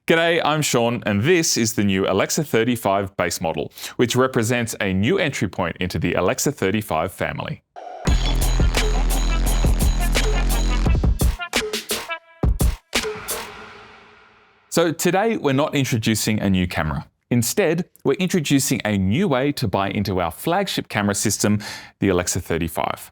G'day, I'm Sean, and this is the new Alexa 35 base model, which represents a new entry point into the Alexa 35 family. So today, we're not introducing a new camera. Instead, we're introducing a new way to buy into our flagship camera system, the Alexa 35.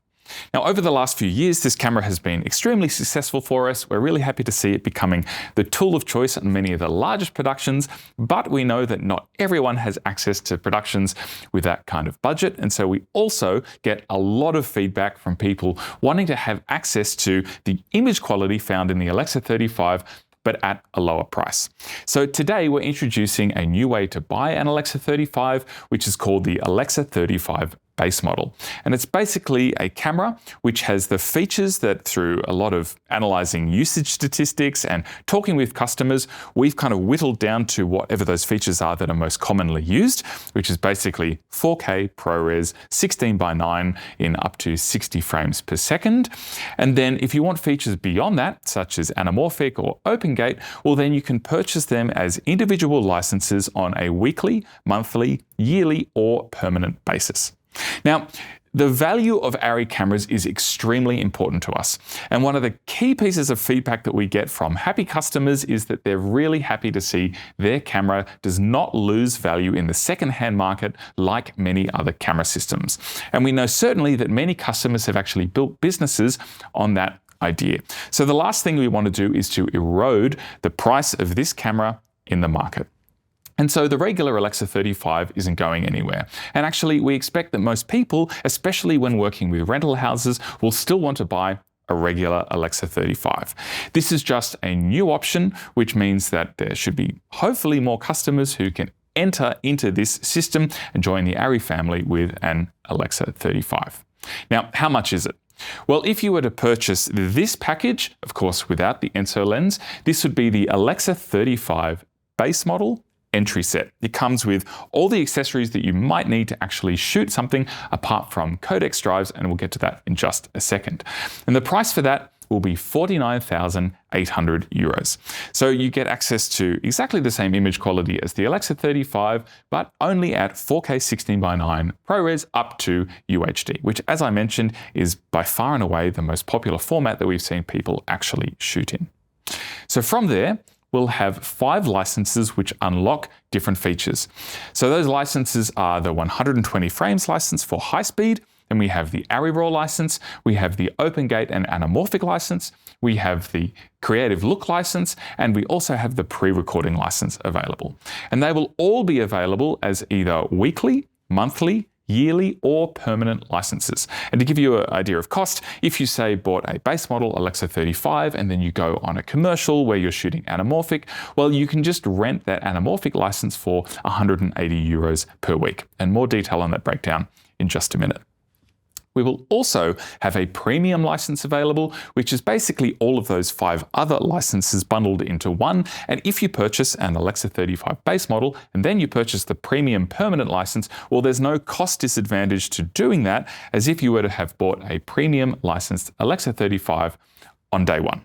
Now, over the last few years, this camera has been extremely successful for us. We're really happy to see it becoming the tool of choice in many of the largest productions, but we know that not everyone has access to productions with that kind of budget. And so we also get a lot of feedback from people wanting to have access to the image quality found in the Alexa 35, but at a lower price. So today we're introducing a new way to buy an Alexa 35, which is called the Alexa 35 base model. And it's basically a camera which has the features that, through a lot of analyzing usage statistics and talking with customers, we've kind of whittled down to whatever those features are that are most commonly used, which is basically 4K ProRes 16:9 in up to 60 frames per second. And then if you want features beyond that, such as anamorphic or OpenGate, well, then you can purchase them as individual licenses on a weekly, monthly, yearly, or permanent basis. Now, the value of ARRI cameras is extremely important to us. And one of the key pieces of feedback that we get from happy customers is that they're really happy to see their camera does not lose value in the second-hand market like many other camera systems. And we know certainly that many customers have actually built businesses on that idea. So the last thing we want to do is to erode the price of this camera in the market. And so the regular Alexa 35 isn't going anywhere. And actually, we expect that most people, especially when working with rental houses, will still want to buy a regular Alexa 35. This is just a new option, which means that there should be hopefully more customers who can enter into this system and join the ARRI family with an Alexa 35. Now, how much is it? Well, if you were to purchase this package, of course, without the ENSO lens, this would be the Alexa 35 base model entry set. It comes with all the accessories that you might need to actually shoot something apart from codex drives, and we'll get to that in just a second. And the price for that will be 49,800 euros. So you get access to exactly the same image quality as the Alexa 35, but only at 4K 16:9 ProRes up to UHD, which, as I mentioned, is by far and away the most popular format that we've seen people actually shoot in. So from there, we'll have 5 licenses which unlock different features. So those licenses are the 120 frames license for high speed, and we have the ARRI RAW license, we have the OpenGate and anamorphic license, we have the Creative Look license, and we also have the pre-recording license available. And they will all be available as either weekly, monthly, yearly or permanent licenses. And to give you an idea of cost, if you say bought a base model Alexa 35 and then you go on a commercial where you're shooting anamorphic, well, you can just rent that anamorphic license for 180 euros per week. And more detail on that breakdown in just a minute. We will also have a premium license available, which is basically all of those 5 other licenses bundled into one. And if you purchase an Alexa 35 base model and then you purchase the premium permanent license, well, there's no cost disadvantage to doing that as if you were to have bought a premium licensed Alexa 35 on day one.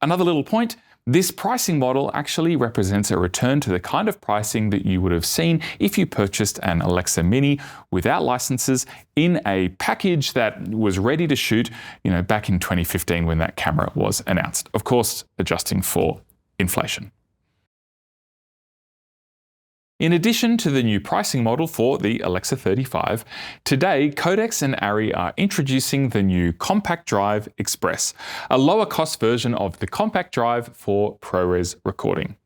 Another little point, this pricing model actually represents a return to the kind of pricing that you would have seen if you purchased an Alexa Mini without licenses in a package that was ready to shoot, back in 2015 when that camera was announced. Of course, adjusting for inflation. In addition to the new pricing model for the Alexa 35, today Codex and ARRI are introducing the new Compact Drive Express, a lower cost version of the Compact Drive for ProRes recording.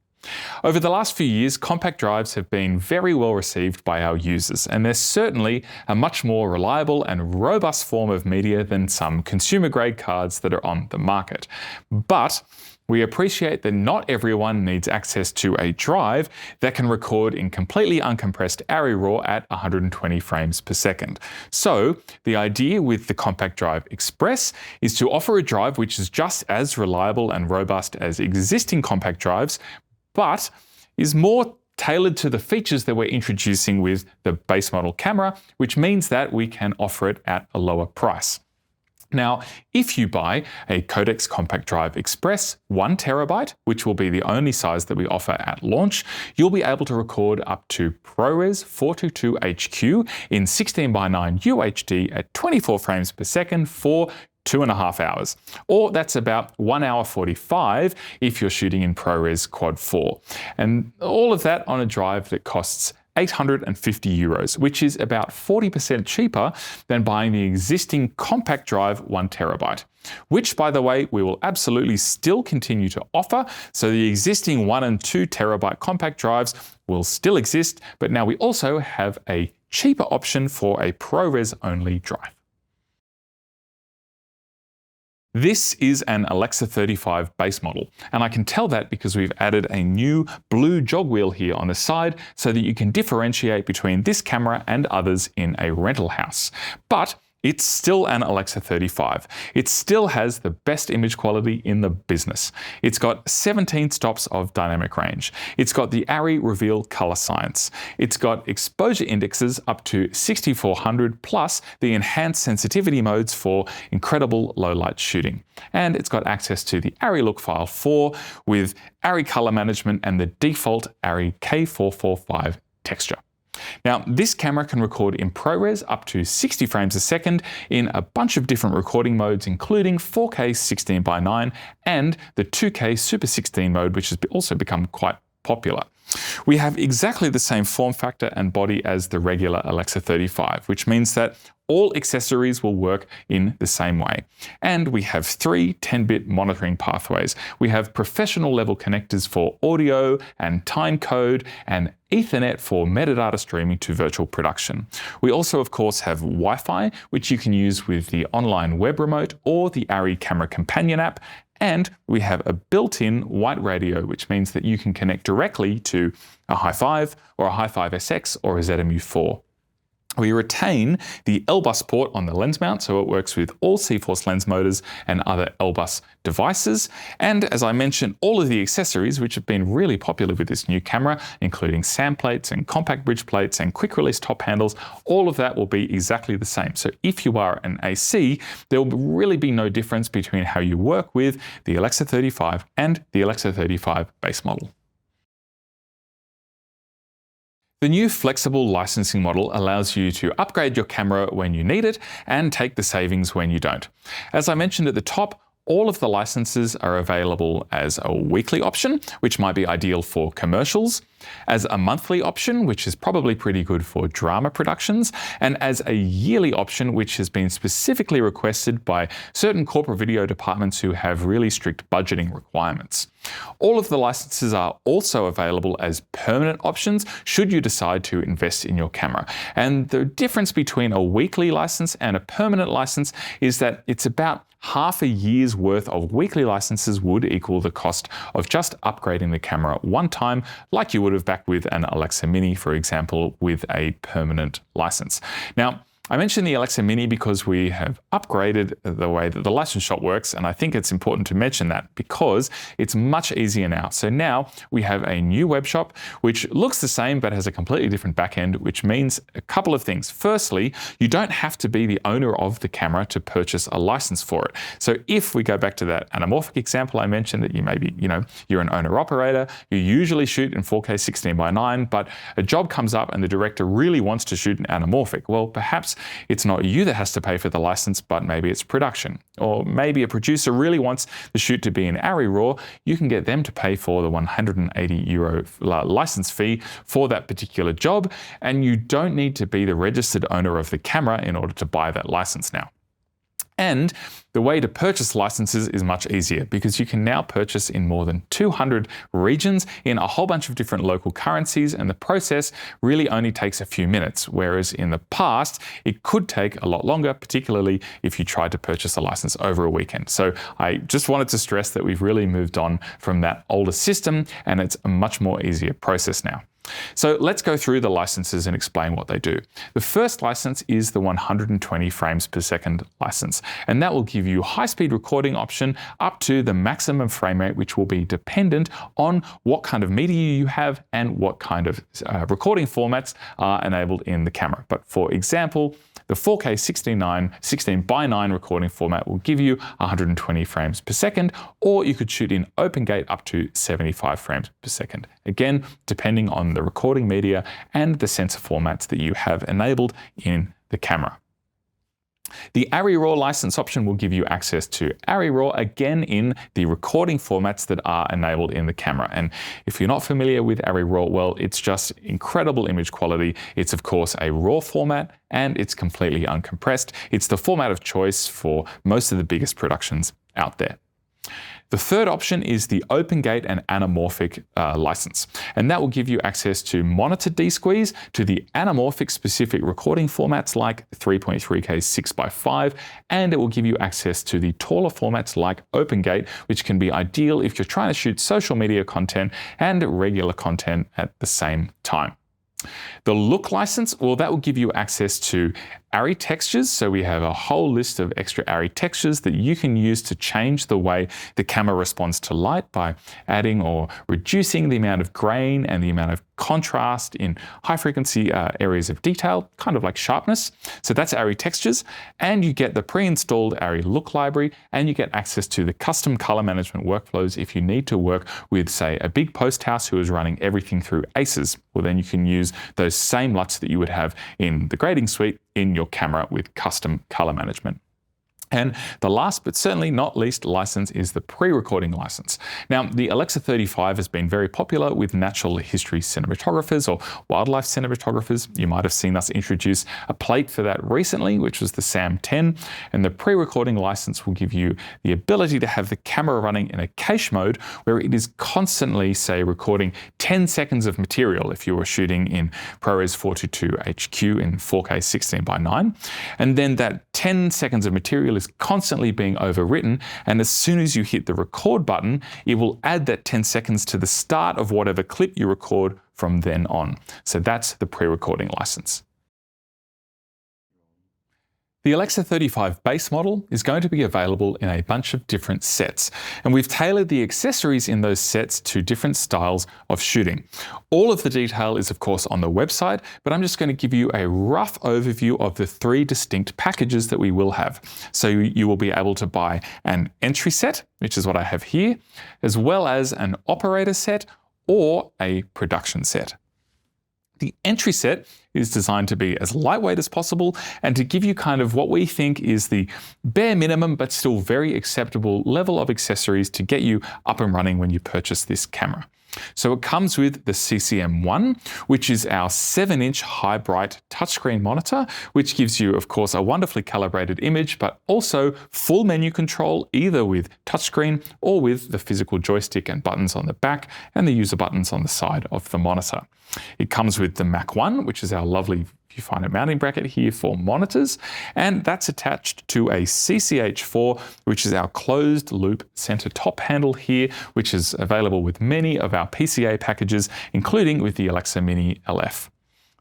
Over the last few years, compact drives have been very well received by our users, and they're certainly a much more reliable and robust form of media than some consumer-grade cards that are on the market. But we appreciate that not everyone needs access to a drive that can record in completely uncompressed ARRI RAW at 120 frames per second. So the idea with the Compact Drive Express is to offer a drive which is just as reliable and robust as existing compact drives, but is more tailored to the features that we're introducing with the base model camera, which means that we can offer it at a lower price. Now, if you buy a Codex Compact Drive Express 1 terabyte, which will be the only size that we offer at launch, you'll be able to record up to ProRes 422HQ in 16:9 UHD at 24 frames per second for 2.5 hours, or that's about 1 hour 45 if you're shooting in ProRes Quad 4. And all of that on a drive that costs €850, which is about 40% cheaper than buying the existing compact drive 1 terabyte, which, by the way, we will absolutely still continue to offer. So the existing 1 and 2 terabyte compact drives will still exist, but now we also have a cheaper option for a ProRes only drive. This is an Alexa 35 base model, and I can tell that because we've added a new blue jog wheel here on the side so that you can differentiate between this camera and others in a rental house. But it's still an Alexa 35. It still has the best image quality in the business. It's got 17 stops of dynamic range. It's got the ARRI Reveal color science. It's got exposure indexes up to 6400 plus the enhanced sensitivity modes for incredible low light shooting. And it's got access to the ARRI Look File 4 with ARRI color management and the default ARRI K445 texture. Now, this camera can record in ProRes up to 60 frames a second in a bunch of different recording modes, including 4K 16:9 and the 2K Super 16 mode, which has also become quite popular. We have exactly the same form factor and body as the regular Alexa 35, which means that all accessories will work in the same way. And we have 3 10-bit monitoring pathways. We have professional level connectors for audio and time code, and Ethernet for metadata streaming to virtual production. We also, of course, have Wi-Fi, which you can use with the online web remote or the ARRI Camera Companion app. And we have a built-in white radio, which means that you can connect directly to a Hi5 or a Hi5 SX or a ZMU4. We retain the L-Bus port on the lens mount, so it works with all CForce lens motors and other L-Bus devices. And as I mentioned, all of the accessories, which have been really popular with this new camera, including SAM plates and compact bridge plates and quick release top handles, all of that will be exactly the same. So if you are an AC, there will really be no difference between how you work with the Alexa 35 and the Alexa 35 base model. The new flexible licensing model allows you to upgrade your camera when you need it and take the savings when you don't. As I mentioned at the top, all of the licenses are available as a weekly option, which might be ideal for commercials, as a monthly option, which is probably pretty good for drama productions, and as a yearly option, which has been specifically requested by certain corporate video departments who have really strict budgeting requirements. All of the licenses are also available as permanent options should you decide to invest in your camera. And the difference between a weekly license and a permanent license is that it's about half a year's worth of weekly licenses would equal the cost of just upgrading the camera one time, like you would have back with an Alexa Mini, for example, with a permanent license. Now, I mentioned the Alexa Mini because we have upgraded the way that the license shop works, and I think it's important to mention that because it's much easier now. So now we have a new web shop which looks the same but has a completely different backend, which means a couple of things. Firstly, you don't have to be the owner of the camera to purchase a license for it. So if we go back to that anamorphic example I mentioned, that you maybe, you're an owner-operator, you usually shoot in 4K 16:9, but a job comes up and the director really wants to shoot in anamorphic. Well, perhaps it's not you that has to pay for the license, but maybe it's production. Or maybe a producer really wants the shoot to be in ARRI RAW. You can get them to pay for the €180 license fee for that particular job, and you don't need to be the registered owner of the camera in order to buy that license now. And the way to purchase licenses is much easier because you can now purchase in more than 200 regions in a whole bunch of different local currencies, and the process really only takes a few minutes, whereas in the past it could take a lot longer, particularly if you tried to purchase a license over a weekend. So I just wanted to stress that we've really moved on from that older system and it's a much more easier process now. So let's go through the licenses and explain what they do. The first license is the 120 frames per second license, and that will give you high-speed recording option up to the maximum frame rate, which will be dependent on what kind of media you have and what kind of recording formats are enabled in the camera. But for example, The 4K 16:9 recording format will give you 120 frames per second, or you could shoot in OpenGate up to 75 frames per second. Again, depending on the recording media and the sensor formats that you have enabled in the camera. The ARRI RAW license option will give you access to ARRI RAW again in the recording formats that are enabled in the camera. And if you're not familiar with ARRI RAW, well, it's just incredible image quality. It's of course a RAW format and it's completely uncompressed. It's the format of choice for most of the biggest productions out there. The third option is the OpenGate and anamorphic license, and that will give you access to monitor desqueeze, to the anamorphic specific recording formats like 3.3K 6x5, and it will give you access to the taller formats like OpenGate, which can be ideal if you're trying to shoot social media content and regular content at the same time. The look license, well, that will give you access to ARRI textures. So we have a whole list of extra ARRI textures that you can use to change the way the camera responds to light by adding or reducing the amount of grain and the amount of contrast in high frequency areas of detail, kind of like sharpness. So that's ARRI textures, and you get the pre-installed ARRI look library, and you get access to the custom color management workflows if you need to work with, say, a big post house who is running everything through ACES. Well, then you can use those same LUTs that you would have in the grading suite in your camera with custom color management. And the last but certainly not least license is the pre-recording license. Now, the Alexa 35 has been very popular with natural history cinematographers or wildlife cinematographers. You might have seen us introduce a plate for that recently, which was the SAM-10. And the pre-recording license will give you the ability to have the camera running in a cache mode where it is constantly, say, recording 10 seconds of material if you were shooting in ProRes 422 HQ in 4K 16:9. And then that 10 seconds of material is constantly being overwritten, and as soon as you hit the record button, it will add that 10 seconds to the start of whatever clip you record from then on. So that's the pre-recording license. The Alexa 35 base model is going to be available in a bunch of different sets, and we've tailored the accessories in those sets to different styles of shooting. All of the detail is of course on the website, but I'm just going to give you a rough overview of the 3 distinct packages that we will have. So you will be able to buy an entry set, which is what I have here, as well as an operator set or a production set. The entry set is designed to be as lightweight as possible and to give you kind of what we think is the bare minimum but still very acceptable level of accessories to get you up and running when you purchase this camera. So it comes with the CCM1, which is our 7-inch high bright touchscreen monitor, which gives you, of course, a wonderfully calibrated image, but also full menu control, either with touchscreen or with the physical joystick and buttons on the back and the user buttons on the side of the monitor. It comes with the Mac1, which is our lovely viewfinder mounting bracket here for monitors, and that's attached to a CCH4, which is our closed loop center top handle here, which is available with many of our PCA packages, including with the Alexa Mini LF.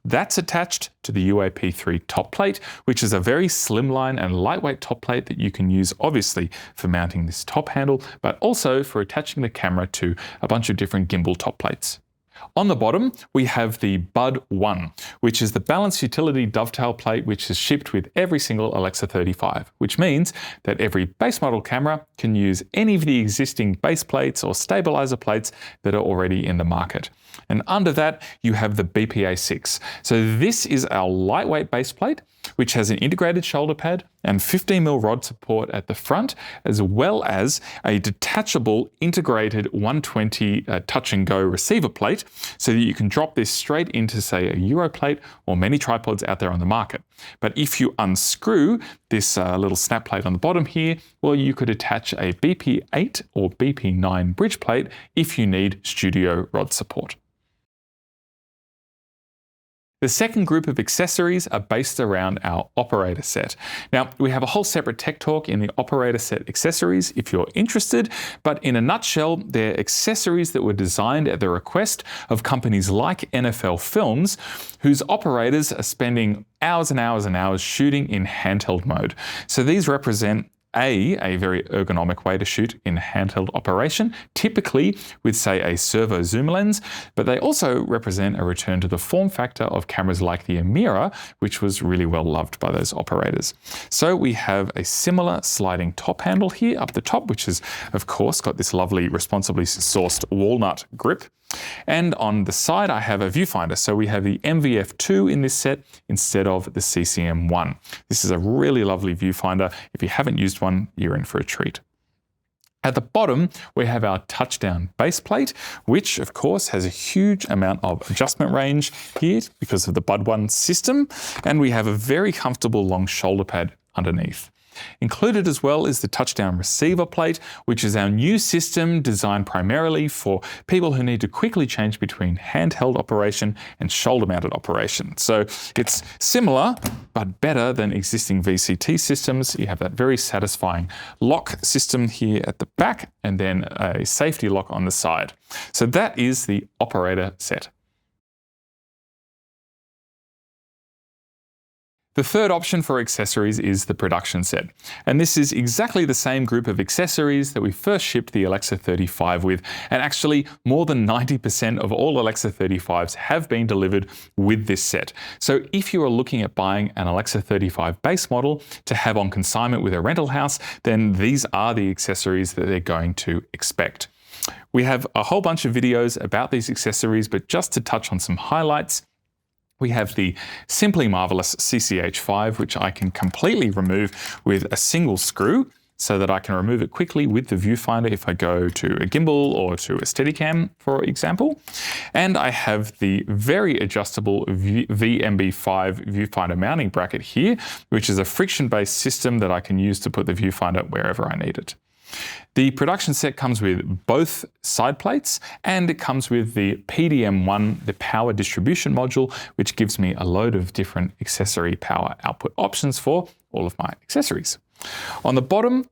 That's attached to the UAP3 top plate, which is a very slimline and lightweight top plate that you can use obviously for mounting this top handle, but also for attaching the camera to a bunch of different gimbal top plates. On the bottom, we have the BUD1, which is the balanced utility dovetail plate which is shipped with every single Alexa 35, which means that every base model camera can use any of the existing base plates or stabilizer plates that are already in the market. And under that, you have the BPA6. So this is our lightweight base plate, which has an integrated shoulder pad and 15mm rod support at the front, as well as a detachable integrated 120 touch and go receiver plate, so that you can drop this straight into, say, a Euro plate or many tripods out there on the market. But if you unscrew this little snap plate on the bottom here, well, you could attach a BP8 or BP9 bridge plate if you need studio rod support. The second group of accessories are based around our operator set. Now, we have a whole separate tech talk in the operator set accessories if you're interested, but in a nutshell, they're accessories that were designed at the request of companies like NFL Films, whose operators are spending hours and hours and hours shooting in handheld mode. So these represent a very ergonomic way to shoot in handheld operation, typically with, say, a servo zoom lens, but they also represent a return to the form factor of cameras like the Amira, which was really well loved by those operators. So we have a similar sliding top handle here up the top, which has, of course, got this lovely responsibly sourced walnut grip. And on the side, I have a viewfinder. So we have the MVF2 in this set instead of the CCM1. This is a really lovely viewfinder. If you haven't used one, you're in for a treat. At the bottom, we have our touchdown base plate, which of course has a huge amount of adjustment range here because of the Bud One system. And we have a very comfortable long shoulder pad underneath. Included as well is the touchdown receiver plate, which is our new system designed primarily for people who need to quickly change between handheld operation and shoulder mounted operation. So it's similar, but better than existing VCT systems. You have that very satisfying lock system here at the back and then a safety lock on the side. So that is the operator set. The third option for accessories is the production set. And this is exactly the same group of accessories that we first shipped the Alexa 35 with. And actually, more than 90% of all Alexa 35s have been delivered with this set. So if you are looking at buying an Alexa 35 base model to have on consignment with a rental house, then these are the accessories that they're going to expect. We have a whole bunch of videos about these accessories, but just to touch on some highlights, we have the Simply Marvelous CCH5, which I can completely remove with a single screw so that I can remove it quickly with the viewfinder if I go to a gimbal or to a Steadicam, for example. And I have the very adjustable VMB5 viewfinder mounting bracket here, which is a friction-based system that I can use to put the viewfinder wherever I need it. The production set comes with both side plates and it comes with the PDM1, the power distribution module, which gives me a load of different accessory power output options for all of my accessories. On the bottom,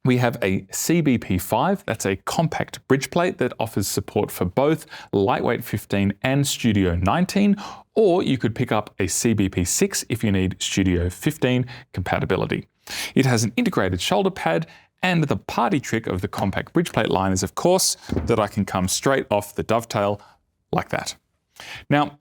we have a CBP5, that's a compact bridge plate that offers support for both Lightweight 15 and Studio 19, or you could pick up a CBP6 if you need Studio 15 compatibility. It has an integrated shoulder pad, and the party trick of the compact bridge plate line is, of course, that I can come straight off the dovetail like that. Now,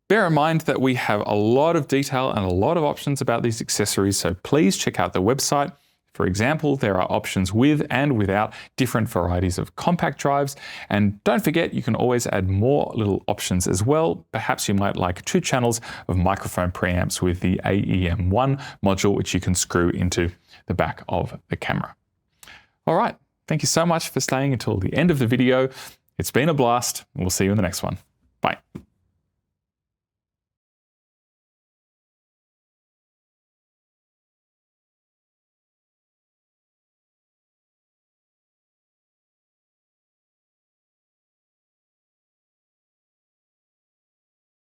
bear in mind that we have a lot of detail and a lot of options about these accessories, so please check out the website. For example, there are options with and without different varieties of compact drives. And don't forget, you can always add more little options as well. Perhaps you might like 2 channels of microphone preamps with the AEM1 module, which you can screw into the back of the camera. All right, thank you so much for staying until the end of the video. It's been a blast. We'll see you in the next one. Bye.